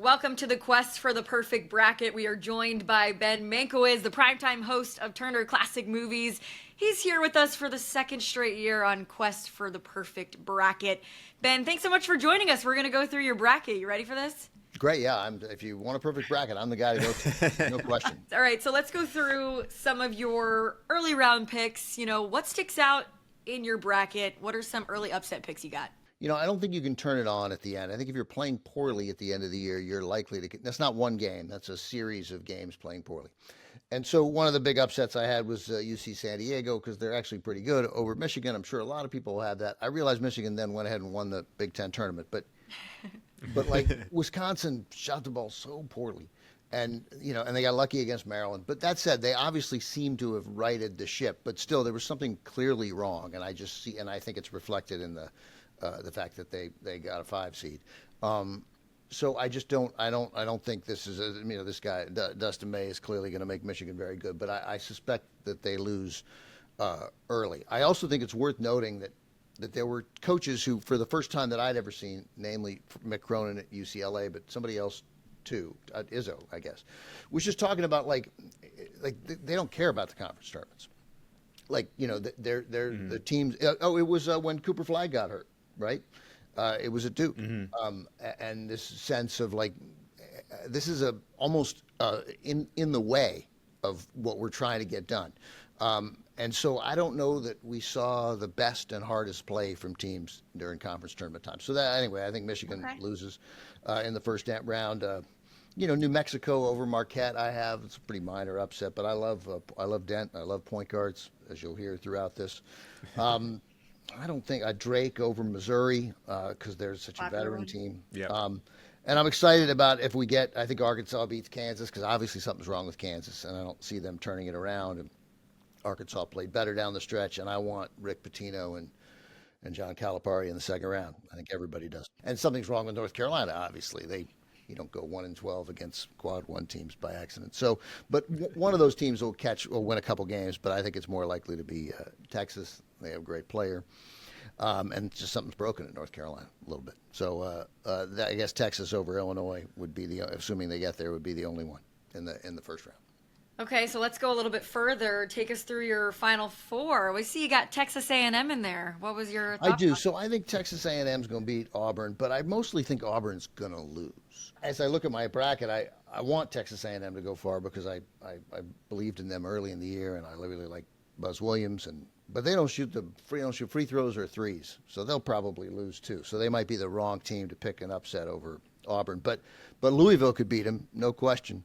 Welcome to the Quest for the Perfect Bracket. We are joined by Ben Mankiewicz, the primetime host of Turner Classic Movies. He's here with us for the second straight year on Quest for the Perfect Bracket. Ben, thanks so much for joining us. We're going to go through your bracket. You ready for this? Great, yeah. If you want a perfect bracket, I'm the guy to go to. No question. All right, so let's go through some of your early round picks. What sticks out in your bracket? What are some early upset picks you got? I don't think you can turn it on at the end. I think if you're playing poorly at the end of the year, you're likely to get, that's not one game, that's a series of games playing poorly. And so one of the big upsets I had was UC San Diego because they're actually pretty good over Michigan. I'm sure a lot of people will have that. I realized Michigan then went ahead and won the Big Ten tournament, but like Wisconsin shot the ball so poorly. And they got lucky against Maryland. But that said, they obviously seem to have righted the ship. But still, there was something clearly wrong, and I think it's reflected in the fact that they got a 5 seed. So I don't think this is this guy Dustin May is clearly going to make Michigan very good. But I suspect that they lose early. I also think it's worth noting that there were coaches who, for the first time that I'd ever seen, namely Mick Cronin at UCLA, but somebody else too, Izzo, I guess, was just talking about like they don't care about the conference tournaments. The teams. It was when Cooper Flagg got hurt, right? It was at Duke, and this sense of this is almost in the way of what we're trying to get done. And so I don't know that we saw the best and hardest play from teams during conference tournament time. So anyway, I think Michigan loses in the first round. New Mexico over Marquette. It's a pretty minor upset, but I love Dent. I love point guards, as you'll hear throughout this. I don't think Drake over Missouri because they're such a veteran team. Yeah. And I'm excited about if we get. I think Arkansas beats Kansas because obviously something's wrong with Kansas, and I don't see them turning it around. And Arkansas played better down the stretch, and I want Rick Pitino and John Calipari in the second round. I think everybody does. And something's wrong with North Carolina. Obviously, you don't go 1-12 against quad one teams by accident. So, but one of those teams will win a couple games. But I think it's more likely to be Texas. They have a great player, and just something's broken at North Carolina a little bit. So I guess Texas over Illinois would be assuming they get there, would be the only one in the first round. Okay, so let's go a little bit further. Take us through your Final Four. We see you got Texas A&M in there. What was your thought? I do. So I think Texas A&M is going to beat Auburn, but I mostly think Auburn's going to lose. As I look at my bracket, I want Texas A&M to go far because I believed in them early in the year, and I really like Buzz Williams. But they don't shoot free throws or threes, so they'll probably lose too. So they might be the wrong team to pick an upset over Auburn. But Louisville could beat them, no question.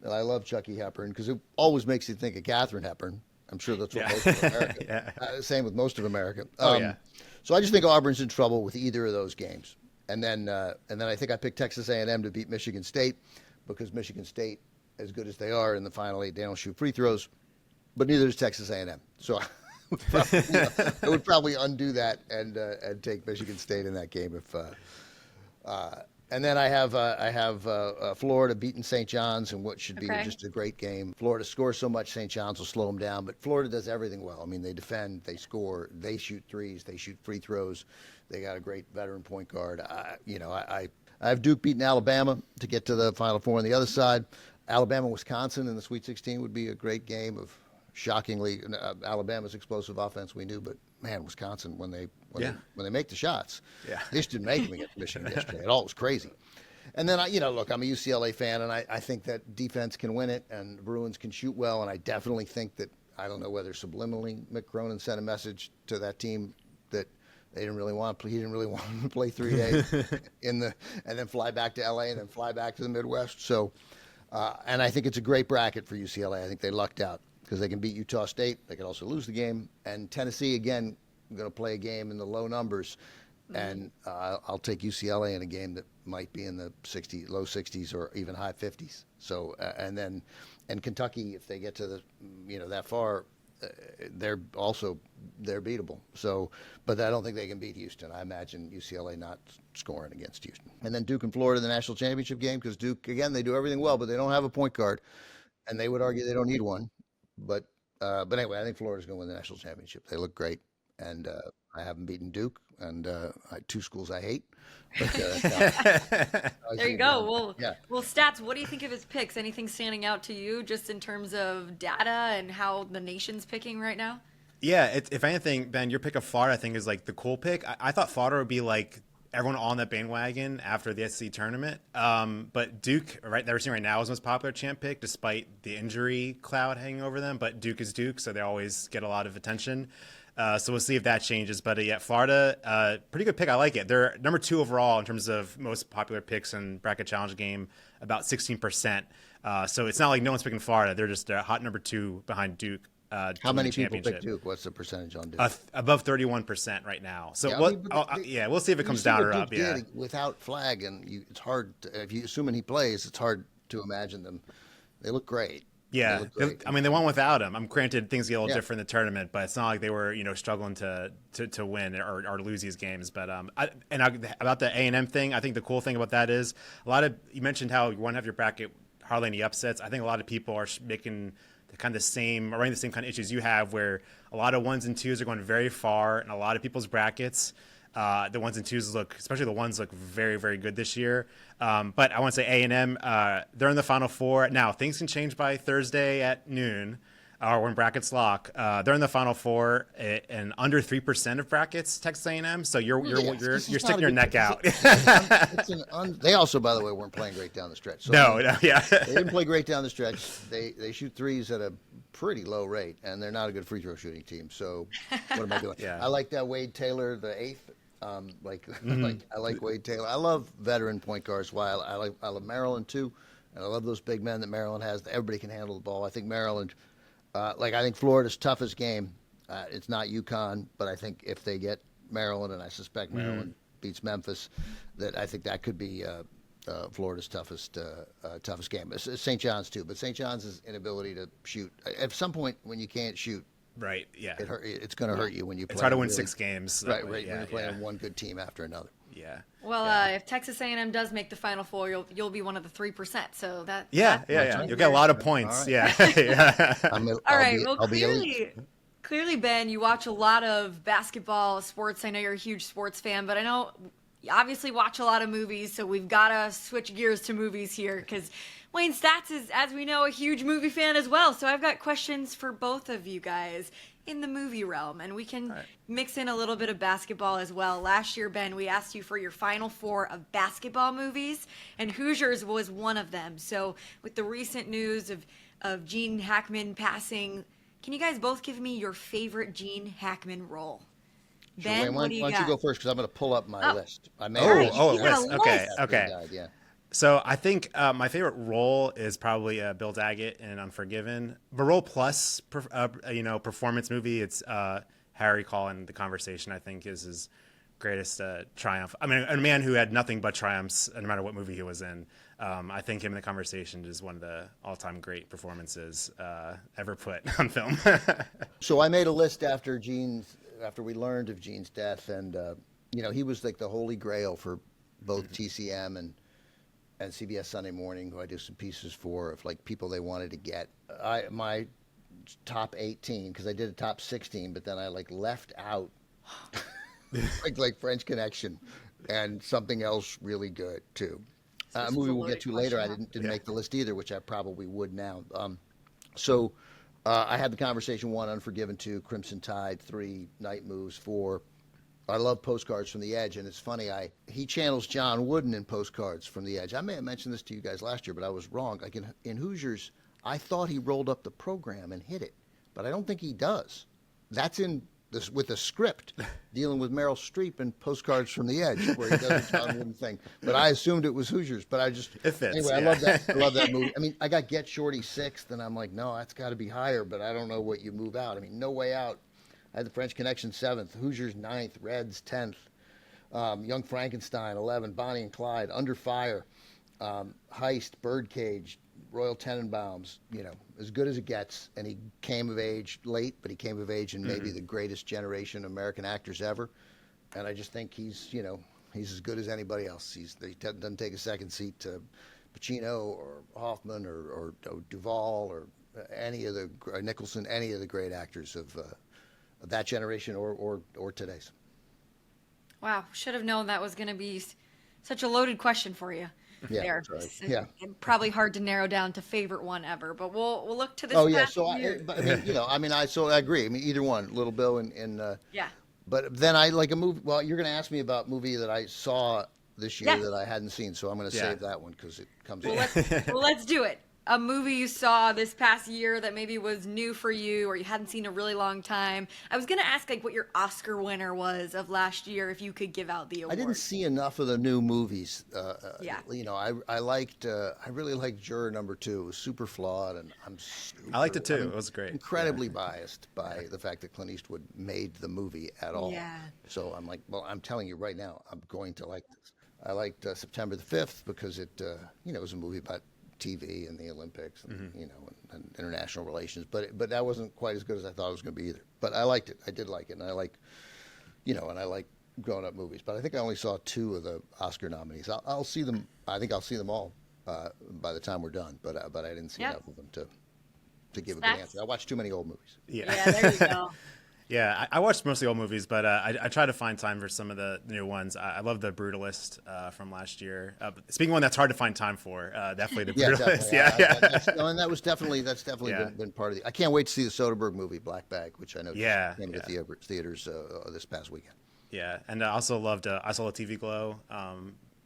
And I love Chucky Hepburn because it always makes you think of Katharine Hepburn. I'm sure that's what most of America. Same with most of America. So I just think Auburn's in trouble with either of those games. And then I think I picked Texas A&M to beat Michigan State because Michigan State, as good as they are in the Final Eight, they don't shoot free throws. But neither does Texas A&M. So I would probably undo that and take Michigan State in that game if. And then I have Florida beating St. John's in what should be just a great game. Florida scores so much, St. John's will slow them down. But Florida does everything well. I mean, they defend, they score, they shoot threes, they shoot free throws. They got a great veteran point guard. I have Duke beating Alabama to get to the Final Four on the other side. Alabama-Wisconsin in the Sweet 16 would be a great game of, shockingly, Alabama's explosive offense we knew, but man, Wisconsin when they make the shots, they just didn't make them against Michigan yesterday. It all was crazy. And then look, I'm a UCLA fan, and I think that defense can win it, and the Bruins can shoot well, and I definitely think that I don't know whether subliminally Mick Cronin sent a message to that team that he didn't really want them to play 3 days and then fly back to LA and then fly back to the Midwest. So, and I think it's a great bracket for UCLA. I think they lucked out because they can beat Utah State. They can also lose the game. And Tennessee, again, going to play a game in the low numbers. And I'll take UCLA in a game that might be in the low 60s or even high 50s. So, and Kentucky, if they get to the, that far, they're beatable. So, but I don't think they can beat Houston. I imagine UCLA not scoring against Houston. And then Duke and Florida, the national championship game, because Duke, again, they do everything well, but they don't have a point guard. And they would argue they don't need one. But anyway, I think Florida's going to win the national championship. They look great, and I haven't beaten Duke. and two schools I hate. But, There you go. Well, yeah. well, Stats, what do you think of his picks? Anything standing out to you just in terms of data and how the nation's picking right now? Yeah, if anything, Ben, your pick of Florida, I think, is like the cool pick. I thought Florida would be like everyone on that bandwagon after the SEC tournament. But Duke, right, that we're seeing right now, is the most popular champ pick, despite the injury cloud hanging over them. But Duke is Duke, so they always get a lot of attention. So we'll see if that changes. But yeah, Florida, pretty good pick. I like it. They're number 2 overall in terms of most popular picks in bracket challenge game, about 16%. So it's not like no one's picking Florida. They're just a hot number 2 behind Duke. How many people pick Duke? What's the percentage on Duke? Above 31% right now. So yeah, we'll see if it comes down or up. Duke did without Flag, and it's hard. If you assuming he plays, it's hard to imagine them. They look great. Yeah, I mean, they won without him. I'm granted things get a little different in the tournament, but it's not like they were, struggling to win or lose these games. But about the A&M thing, I think the cool thing about that is you mentioned how you want to have your bracket hardly any upsets. I think a lot of people are making running the same kind of issues you have, where a lot of 1s and 2s are going very far in a lot of people's brackets. The 1s and 2s especially the 1s look very, very good this year. But I want to say A&M, they're in the Final Four. Now, things can change by Thursday at noon, or when brackets lock. They're in the Final Four, and under 3% of brackets, Texas A&M. So you're sticking your neck out. They also, by the way, weren't playing great down the stretch. So yeah. They didn't play great down the stretch. They shoot threes at a pretty low rate, and they're not a good free throw shooting team. So what am I doing? Yeah. I like that Wade Taylor, the eighth. I like Wade Taylor. I love veteran point guards. While I love Maryland too, and I love those big men that Maryland has. Everybody can handle the ball. I think Maryland. I think Florida's toughest game. It's not UConn, but I think if they get Maryland, and I suspect Maryland beats Memphis, that I think that could be Florida's toughest game. St. John's too, but St. John's inability to shoot. At some point, when you can't shoot, right? Yeah, it's going to hurt you when you play. It's hard to win 6 games. Right. When you're playing one good team after another. Yeah. Well, if Texas A&M does make the Final Four, you'll be one of the 3%. So that you'll get a lot of points. Right. Yeah. All right. Well, clearly, Ben, you watch a lot of basketball, sports. I know you're a huge sports fan, but I know you obviously watch a lot of movies. So we've got to switch gears to movies here because Wayne Staats is, as we know, a huge movie fan as well. So I've got questions for both of you guys in the movie realm, and we can mix in a little bit of basketball as well. Last year, Ben, we asked you for your Final Four of basketball movies, and Hoosiers was one of them. So with the recent news of Gene Hackman passing, can you guys both give me your favorite Gene Hackman role? Sure, Ben, Wayne, what do you got? Why don't you go first, because I'm going to pull up my list. A list. Okay. Yeah. So I think my favorite role is probably Bill Daggett in Unforgiven. The role plus, performance movie. It's Harry calling the conversation. I think is his greatest triumph. I mean, a man who had nothing but triumphs, no matter what movie he was in. I think him in the conversation is one of the all-time great performances ever put on film. So I made a list after we learned of Gene's death, and he was like the holy grail for both TCM and CBS Sunday Morning, who I do some pieces for, of like people they wanted to get. My top 18, because I did a top 16, but then I left out like French Connection and something else really good too. A movie we'll get to later. I didn't make the list either, which I probably would now. So I had the conversation: 1, Unforgiven; 2, Crimson Tide; 3, Night Moves; 4, I love Postcards from the Edge, and it's funny. He channels John Wooden in Postcards from the Edge. I may have mentioned this to you guys last year, but I was wrong. Like in Hoosiers, I thought he rolled up the program and hit it, but I don't think he does. That's in this with a script dealing with Meryl Streep in Postcards from the Edge, where he does the John Wooden thing. But I assumed it was Hoosiers. But it fits. Anyway, I love that. I love that movie. I mean, I got Get Shorty 6th, and I'm like, no, that's got to be higher. But I don't know what you move out. I mean, No Way Out. I had The French Connection 7th, Hoosiers 9th, Reds 10th, Young Frankenstein 11th, Bonnie and Clyde, Under Fire, Heist, Birdcage, Royal Tenenbaums, as good as it gets. And he came of age late, but he came of age in maybe the greatest generation of American actors ever. And I just think he's as good as anybody else. He doesn't take a second seat to Pacino or Hoffman or Duvall or Nicholson, any of the great actors of that generation or today's. Wow, should have known that was going to be such a loaded question for you. Yeah, There, that's right. It's, Yeah. probably hard to narrow down to favorite one ever, but we'll look to this Oh yeah. past So year. but I mean, I agree. I mean, either one, Little Bill and Yeah, but then I like a movie. Well, you're going to ask me about a movie that I saw this year yeah. that I hadn't seen, so I'm going to Yeah. save that one because it comes. Well, up. let's do it. A movie you saw this past year that maybe was new for you or you hadn't seen in a really long time. I was gonna ask like what your Oscar winner was of last year if you could give out the I award. didn't see enough of the new movies. Yeah. I really liked Juror Number Two. It was super flawed, and I liked it too. It was great. incredibly biased by the fact that Clint Eastwood made the movie at all. Yeah. So I'm like, well, I'm telling you right now, I'm going to like this. I liked September the 5th because it was a movie about TV and the Olympics and and international relations, but that wasn't quite as good as I thought it was going to be either. But I liked it. I did like it, and I like grown-up movies. But I think I only saw 2 of the Oscar nominees. I'll see them. I think I'll see them all by the time we're done. But I didn't see Yep. enough of them to give a good That's- answer. I watched too many old movies. Yeah, there you go. Yeah, I watched mostly old movies, but I try to find time for some of the new ones. I love The Brutalist from last year. Speaking of one that's hard to find time for, definitely The Yeah, Brutalist. definitely. And that's definitely Yeah. been part of the. I can't wait to see the Soderbergh movie Black Bag, which I know Yeah, just came to yeah. theaters this past weekend. Yeah, and I also loved I saw the TV Glow,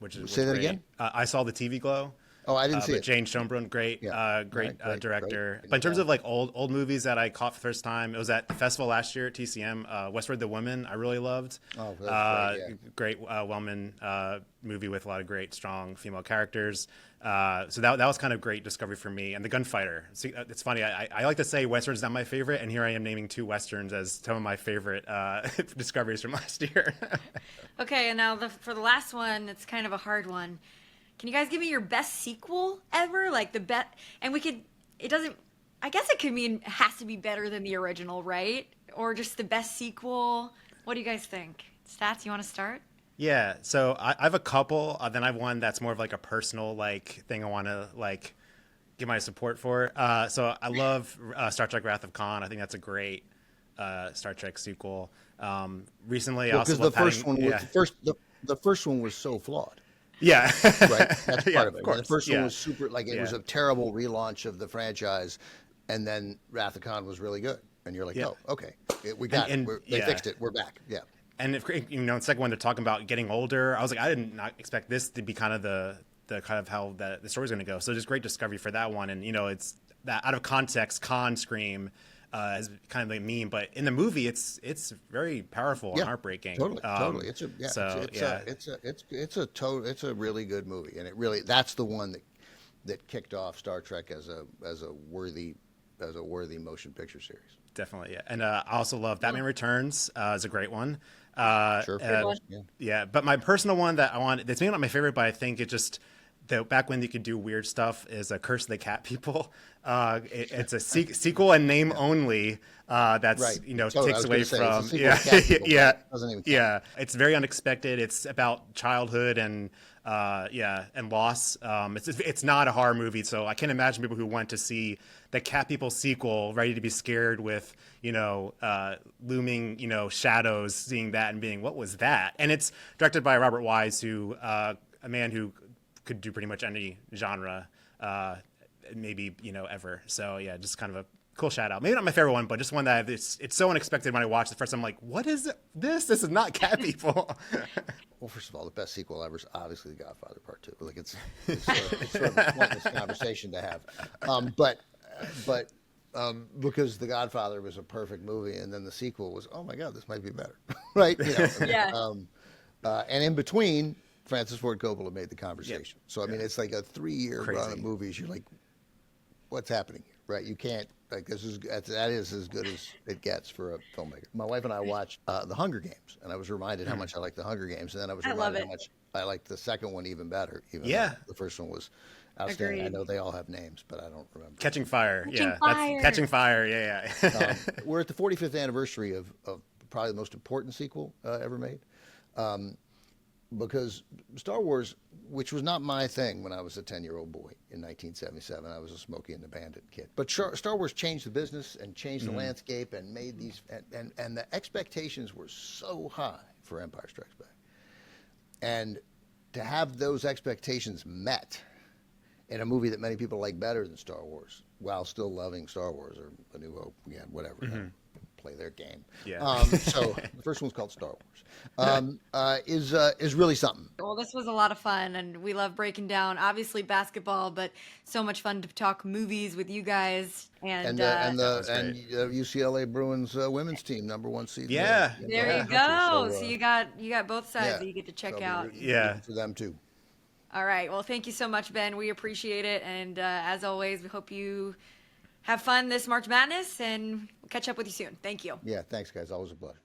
which is Say that great. again? I saw the TV Glow. Oh, I didn't see But it. Jane Schoenbrunn, great, Yeah. great Right, director. great. But in terms of like old movies that I caught for the first time, it was at the festival last year at TCM. Westward the Woman, I really loved. Oh, that was great, yeah. Great Wellman movie with a lot of great, strong female characters. So that was kind of great discovery for me. And The Gunfighter. See, it's funny. I like to say Western's not my favorite, and here I am naming 2 Westerns as some of my favorite discoveries from last year. Okay, and now for the last one, it's kind of a hard one. Can you guys give me your best sequel ever? Like the bet, and it doesn't. I guess it has to be better than the original, right? Or just the best sequel. What do you guys think? Stats, you want to start? Yeah, so I have a couple. Then I have one that's more of like a personal like thing I want to like give my support for. So I love Star Trek: Wrath of Khan. I think that's a great Star Trek sequel. Recently, I also Because love the first one was so flawed. Yeah, Right, that's part Yeah, of it. of course. The first Yeah. one was super, like it was Yeah. a terrible relaunch of the franchise, and then Wrath of Khan was really good, and you're like, Yeah. oh, okay, we got it. and- They yeah. fixed it. We're back. Yeah. And if the second one they're talking about getting older, I was like, I did not expect this to be kind of the kind of how the story's going to go. So just great discovery for that one, and it's that out of context Khan scream is kind of a meme, but in the movie it's very powerful and heartbreaking. Totally. It's a really good movie, and that's the one that kicked off Star Trek as a worthy motion picture series. Definitely, yeah. And I also love Batman Returns. Is a great one. Sure. Good one. Yeah. But my personal one that I want, that's maybe not my favorite, but I think it just back when you could do weird stuff is a Curse of the Cat People. It's a sequel and name only. That's Right. Totally. I takes was away gonna say, it's a from sequel to Cat People, yeah but it doesn't even count. yeah. It's very unexpected. It's about childhood and and loss. It's not a horror movie, so I can't imagine people who went to see the Cat People sequel ready to be scared with looming shadows, seeing that and being, what was that? And it's directed by Robert Wise, who a man who could do pretty much any genre, maybe ever. So yeah, just kind of a cool shout out. Maybe not my favorite one, but just one that it's so unexpected when I watched it first. I'm like, what is this? This is not Cat People. Well, first of all, the best sequel ever is obviously The Godfather Part 2. Like it's sort of a pointless conversation to have. But because The Godfather was a perfect movie, and then the sequel was, oh my God, this might be better, right? Yeah. And in between, Francis Ford Coppola made The Conversation. Yep. So I mean, it's like a 3-year Crazy. run of movies. You're like, what's happening here, right? You can't that is as good as it gets for a filmmaker. My wife and I watched The Hunger Games, and I was reminded how much I liked The Hunger Games, and then I was I love reminded it. how much I liked the second one even better. Even Yeah. though the first one was outstanding. I Agreed. know they all have names, but I don't remember. Catching Fire. Catching That's Fire. Catching Fire. Yeah. We're at the 45th anniversary of probably the most important sequel ever made. Because Star Wars, which was not my thing when I was a 10-year-old boy in 1977, I was a Smokey and the Bandit kid. But Star Wars changed the business and changed the landscape and made these, and the expectations were so high for Empire Strikes Back. And to have those expectations met in a movie that many people like better than Star Wars, while still loving Star Wars or A New Hope, again, whatever. Play their game. Yeah. So the first one's called Star Wars. Is really something. Well, this was a lot of fun, and we love breaking down, obviously, basketball, but so much fun to talk movies with you guys. And UCLA Bruins women's team, #1 seed. Yeah. there you go. So you got both sides that you get to check so out. rooting for them too. All right. Well, thank you so much, Ben. We appreciate it, and as always, we hope you have fun this March Madness, and we'll catch up with you soon. Thank you. Yeah, thanks, guys. Always a pleasure.